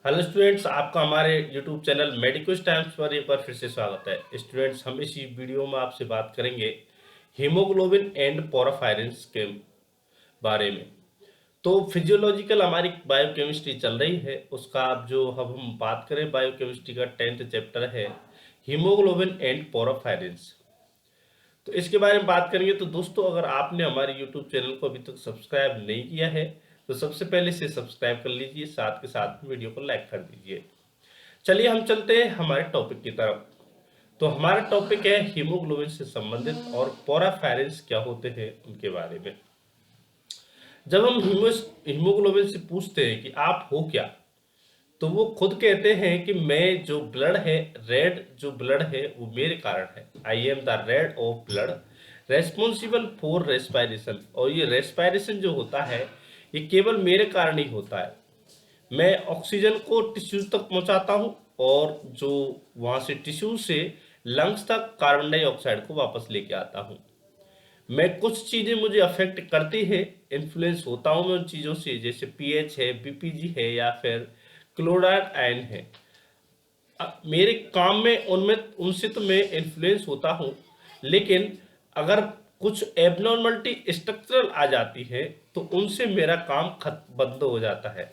Hello students, आपका हमारे YouTube channel medicos times पर एक बार फिर से स्वागत है। स्टूडेंट्स, हम इस वीडियो में आपसे बात करेंगे हीमोग्लोबिन एंड पोरोफायरिन्स के बारे में। तो फिजियोलॉजिकल हमारी बायोकेमिस्ट्री चल रही है, उसका अब जो अब हम बात करें बायोकेमिस्ट्री का 10th चैप्टर है हीमोग्लोबिन एंड पोरोफायरिन्स। तो इसके बारे में बात करेंगे। तो दोस्तों, अगर आपने हमारे यूट्यूब चैनल को अभी तक सब्सक्राइब नहीं किया है तो सबसे पहले से सब्सक्राइब कर लीजिए, साथ के साथ वीडियो को लाइक कर दीजिए। चलिए हम चलते हैं हमारे टॉपिक की तरफ। तो हमारा टॉपिक है हीमोग्लोबिन से संबंधित और पोराफायरिन्स क्या होते हैं उनके बारे में। जब हम हीमोग्लोबिन से पूछते हैं कि आप हो क्या, तो वो खुद कहते हैं कि मैं जो ब्लड है, रेड जो ब्लड है वो मेरे कारण है। I am the rid of blood responsible for respiration. और ये रेस्पायरेशन जो होता है ये केवल मेरे कारण ही होता है। मैं ऑक्सीजन को टिश्यूज तक पहुंचाता हूं और जो वहां से टिश्यू से लंग्स तक कार्बन डाइऑक्साइड को वापस लेके आता हूं। मैं कुछ चीजें मुझे अफेक्ट करती है, इन्फ्लुएंस होता हूं मैं उन चीजों से, जैसे पीएच है, बीपीजी है या फिर क्लोराइड आयन है। मेरे काम में उनमें उनसे तो मैं इन्फ्लुएंस होता हूं, लेकिन अगर कुछ एबनॉर्मलिटी स्ट्रक्चरल आ जाती है तो उनसे मेरा काम बंद हो जाता है।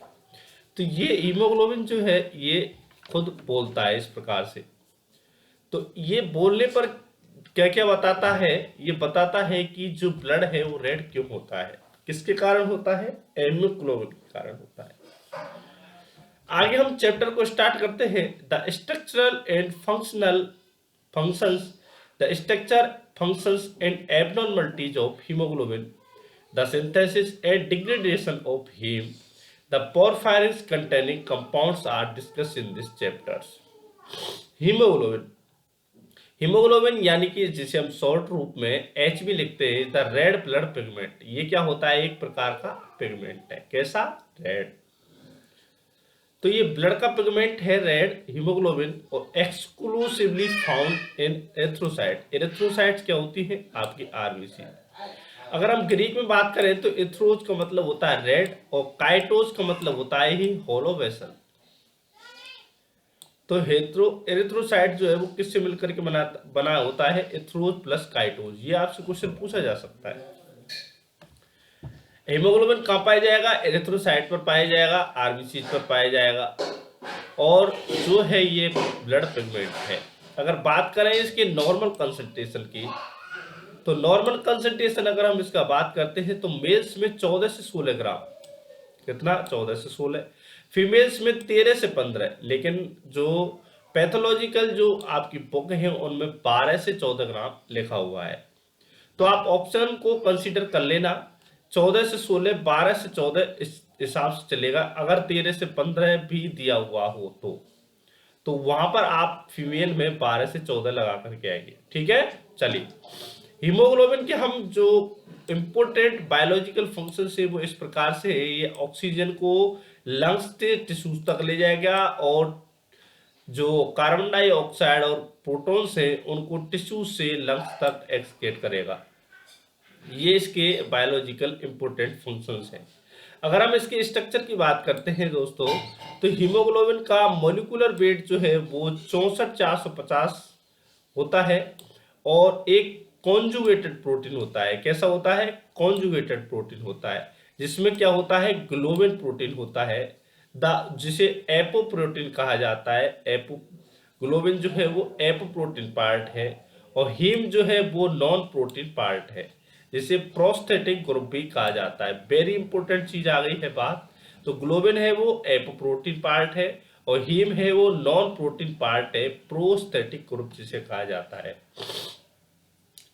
तो ये हीमोग्लोबिन जो है ये खुद बोलता है इस प्रकार से। तो ये बोलने पर क्या क्या बताता है, ये बताता है कि जो ब्लड है वो रेड क्यों होता है, किसके कारण होता है, हीमोग्लोबिन के कारण होता है। आगे हम चैप्टर को स्टार्ट करते हैं। The structural and functional functions the structure functions and abnormalities of haemoglobin, the synthesis and degradation of haem, the porphyrins containing compounds are discussed in this chapters। Haemoglobin, haemoglobin यानी कि जिसे हम short रूप में H भी लिखते हैं, the red blood pigment. ये क्या होता है, एक प्रकार का पिगमेंट है। कैसा, रेड। तो ये ब्लड का पिगमेंट है रेड हीमोग्लोबिन, और exclusively found in erythrocyte. Erythrocytes क्या होती है, आपकी आरबीसी। अगर हम ग्रीक में बात करें तो एथ्रोज का मतलब होता है रेड, और काइटोज का मतलब होता है ही होलो वेसल। तो एरिथ्रोसाइट जो है वो किससे मिलकर के बना होता है, एथ्रोज प्लस काइटोज। ये आपसे क्वेश्चन पूछा जा सकता है। हीमोग्लोबिन कहाँ पाया जाएगा, एरिथ्रोसाइट पर पाया जाएगा, आरबीसी पर पाया जाएगा, और जो है ये ब्लड पिगमेंट है। अगर बात करें इसके नॉर्मल कंसंट्रेशन की, तो नॉर्मल कंसंट्रेशन अगर हम इसका बात करते हैं तो मेल्स में 14 से 16 ग्राम, कितना, 14 से 16, फीमेल्स में 13 से 15, लेकिन जो पैथोलॉजिकल जो आपकी बुक है उनमें 12 से 14 ग्राम लिखा हुआ है। तो आप ऑप्शन को कंसीडर कर लेना, 14 से 16, 12 से 14 इस हिसाब से चलेगा। अगर 13 से 15 भी दिया हुआ हो तो वहां पर आप फीमेल में 12 से 14 लगा करके आएंगे। ठीक है, चलिए। हीमोग्लोबिन के हम जो इम्पोर्टेंट बायोलॉजिकल फंक्शन है वो इस प्रकार से है। ये ऑक्सीजन को लंग्स से टिश्यूज तक ले जाएगा, और जो कार्बन डाइऑक्साइड और प्रोटॉन्स है उनको टिश्यूज से लंग्स तक एक्सक्रीट करेगा। ये इसके बायोलॉजिकल इम्पोर्टेंट फंक्शंस हैं। अगर हम इसके स्ट्रक्चर की बात करते हैं दोस्तों, तो हीमोग्लोबिन का मोलिकुलर वेट जो है वो 64,450 होता है, और एक कॉन्जुगेटेड प्रोटीन होता है। कैसा होता है, कॉन्जुगेटेड प्रोटीन होता है, जिसमें क्या होता है, ग्लोबिन प्रोटीन होता है, जिसे एपो प्रोटीन कहा जाता है। एपो ग्लोबिन जो है वो एपो प्रोटीन पार्ट है, और हीम जो है वो नॉन प्रोटीन पार्ट है, जिसे प्रोस्थेटिक ग्रुप भी कहा जाता है। वेरी इंपॉर्टेंट चीज आ गई है बात। तो ग्लोबिन है वो एपो प्रोटीन पार्ट है, और हीम है वो नॉन प्रोटीन पार्ट है, प्रोस्थेटिक ग्रुप जिसे कहा जाता है।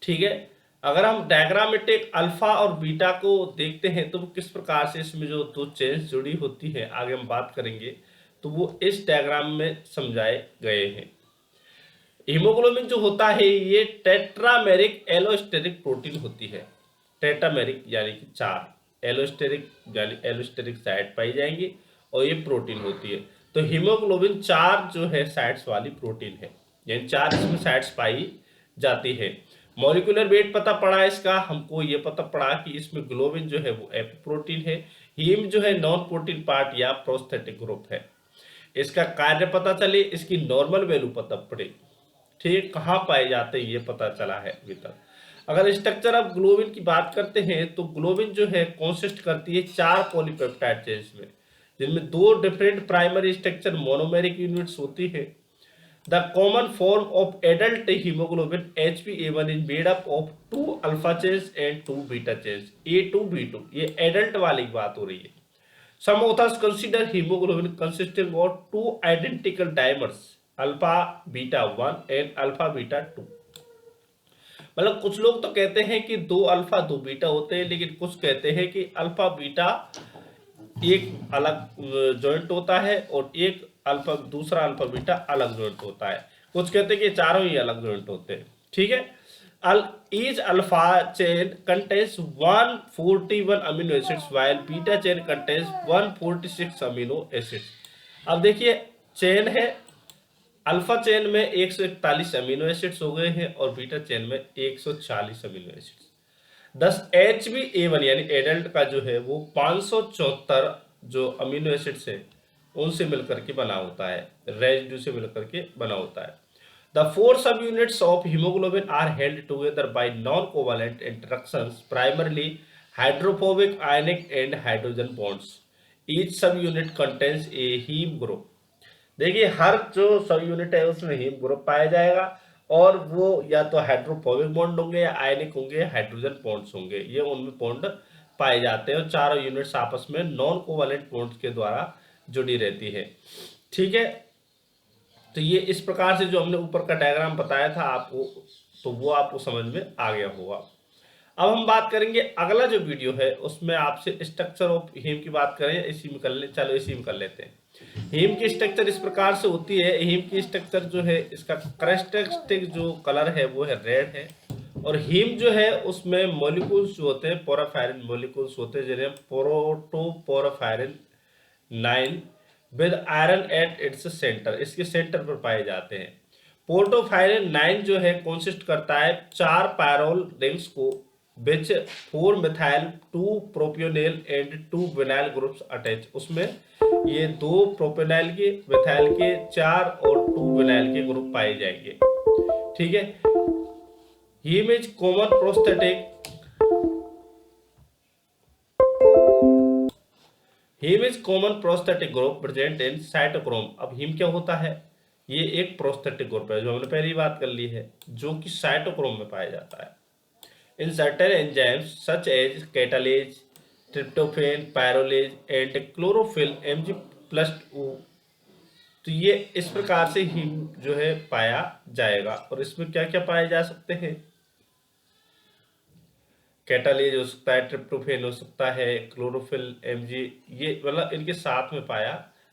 ठीक है, अगर हम डायग्रामेटिक अल्फा और बीटा को देखते हैं तो वो किस प्रकार से इसमें जो दो चेन्स जुड़ी होती है, आगे हम बात करेंगे, तो वो इस डायग्राम में समझाए गए हैं। हीमोग्लोबिन जो होता है ये टेट्रामेरिक एलोस्टेरिक प्रोटीन होती है। टेट्रामेरिक यानी कि 4, एलोस्टेरिक यानी एलोस्टेरिक साइड पाई जाएंगी, और ये प्रोटीन होती है। तो हीमोग्लोबिन 4 जो है साइड्स वाली प्रोटीन है, यानी 4 इसमें साइड्स पाई जाती है। मॉलिक्यूलर वेट पता पड़ा इसका, हमको ये पता पड़ा कि इसमें ग्लोबिन जो है वो एप प्रोटीन है, हीम जो है नॉन प्रोटीन पार्ट या प्रोस्थेटिक ग्रुप है। इसका कार्य पता चले, इसकी नॉर्मल वैल्यू पता पड़े, ठीक, कहाँ पाए जाते हैं ये पता चला है अभी तक। अगर स्ट्रक्चर ऑफ ग्लोबिन की बात करते हैं तो ग्लोबिन जो है कॉन्सिस्ट करती है 4 पॉलीपेप्टाइड चेन्स में, जिनमें 2 different primary structure monomeric units होती है। The common form of adult haemoglobin HbA1 is made up of 2 alpha chains and 2 beta chains A2B2। ये एडल्ट वाली बात हो रही है। Some authors consider hemoglobin consisting of 2 identical dimers alpha beta 1 and alpha beta 2। मतलब कुछ लोग तो कहते हैं कि 2 अल्फा 2 बीटा होते हैं, लेकिन कुछ कहते हैं कि अल्फा बीटा एक अलग जॉइंट होता है और एक अल्फा दूसरा अल्फा बीटा अलग जॉइंट होता है। कुछ कहते हैं कि चारों ही अलग जॉइंट होते हैं, ठीक है। Each alpha chain contains 141 amino acids while beta chain contains 146 amino acids। अब देखिए चेन है, अल्फा चेन में 141 अमीनो एसिड्स हो गए हैं और बीटा चेन में 140 अमीनो एसिड्स। दस HbA1 यानी एडल्ट का जो है वो 574 जो अमीनो एसिड्स है उनसे मिलकर के बना होता है, रेजिड्यू से मिलकर के बना होता है। The 4 subunits of hemoglobin are held together by non-covalent interactions, primarily hydrophobic ionic and hydrogen bonds. Each subunit contains a heme group। देखिए हर जो सब यूनिट है उसमें हीम ग्रुप पाया जाएगा और वो या तो हाइड्रोफोबिक बॉन्ड होंगे या आयनिक होंगे, हाइड्रोजन बॉन्ड्स होंगे, ये उनमें बॉन्ड पाए जाते हैं और चारों यूनिट्स आपस में नॉन कोवैलेंट बॉन्ड्स के द्वारा जुड़ी रहती है, ठीक है। तो ये इस प्रकार से जो हमने ऊपर का डायग्राम बताया था आपको, तो वो आपको समझ में आ गया होगा। अब हम बात करेंगे अगला जो वीडियो है उसमें आपसे स्ट्रक्चर ऑफ हीम की बात करें, इसी में कर ले, चलो इसी में कर लेते हैं। हीम की स्ट्रक्चर इस प्रकार से होती है। हीम की स्ट्रक्चर जो है इसका कैरेक्टरिस्टिक जो कलर है वो है रेड है और हीम जो है उसमें मॉलिक्यूल्स जो होते हैं पोरोफायरिन मॉलिक्यूल्स होते हैं, जिन्हें प्रोटोपोरोफायरिन 9 with iron at its centre, इसके सेंटर पर पाए जाते हैं। पोर्टोफायरिन 9 जो है कॉन्सिस्ट करता है 4 पायरोल रिंग्स को which 4 methyl 2 propionyl and 2 vinyl groups attach. उसमें ये 2 प्रोपियोनिल के, मिथाइल के 4 और 2 विनाइल के ग्रुप पाए जाएंगे, ठीक है। Haem is common prosthetic haem is common prosthetic group present in cytochrome. अब हीम क्या होता है? ये एक प्रोस्थेटिक ग्रुप है जो हमने पहली बात कर ली है, जो कि साइटोक्रोम में पाया जाता है। In certain enzymes such as catalase, tryptophan, pyrrolase and chlorophyll Mg+O। तो ये इस प्रकार से हीम जो है पाया जाएगा और इसमें क्या क्या पाए जा सकते हैं? कैटालेज हो सकता है, ट्रिप्टोफेन हो सकता है, क्लोरोफिल Mg, ये मतलब इनके साथ में पाया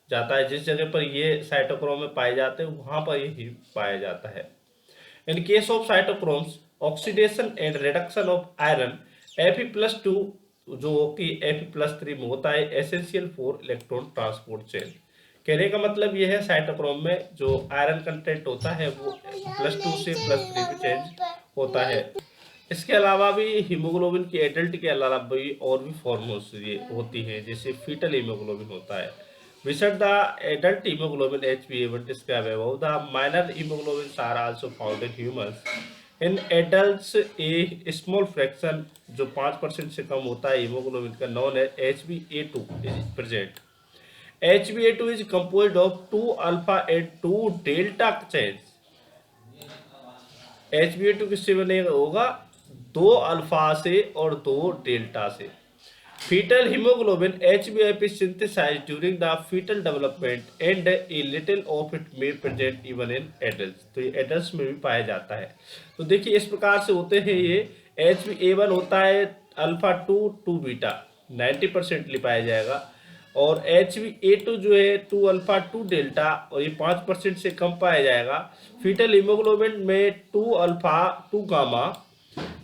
जाता है। जिस जगह पर ये साइटोक्रोम में पाए जाते हैं वहां पर ये हीम पाया जाता है। In case of cytochromes oxidation and reduction of iron Fe+2 जो कि Fe+3 में होता है essential for electron transport chain. कहने का मतलब ये है साइटोक्रोम में जो आयरन कंटेंट होता है वो +2 से +3 में चेंज होता है। इसके अलावा भी हीमोग्लोबिन की एडल्ट के अलावा भी और भी फॉर्म्स होती है, जैसे फीटल हीमोग्लोबिन होता है। Beside the adult hemoglobin HbA1 described above, the minor hemoglobins are also found in humans. In adults, a small fraction जो 5% से कम होता है हीमोग्लोबिन का known as HbA2 is present. HbA2 is composed of 2 alpha and 2 delta chains. HbA2 किससे बनेगा? होगा 2 alpha से और 2 डेल्टा से। Fetal hemoglobin HbF is synthesized during the fetal development and a little of it may present even in adults। तो ये adults में भी पाया जाता है। तो देखिए इस प्रकार से होते हैं ये। HbA1 होता है अल्फा 2 बीटा 90% पाया जाएगा और HbA2 जो है 2 अल्फा 2 डेल्टा और ये 5% से कम पाया जाएगा। फीटल हीमोग्लोबिन में 2 अल्फा 2 गामा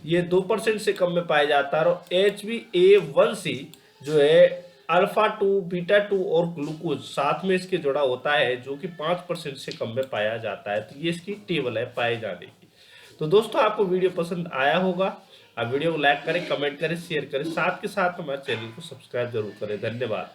ये 2% से कम में पाया जाता है और HbA1c जो है अल्फा 2 बीटा 2 और ग्लूकोज साथ में इसके जुड़ा होता है जो कि 5% से कम में पाया जाता है। तो ये इसकी टेबल है पाए जाने की। तो दोस्तों आपको वीडियो पसंद आया होगा, आप वीडियो को लाइक करें, कमेंट करें, शेयर करें, साथ के साथ हमारे चैनल को सब्सक्राइब जरूर करें। धन्यवाद।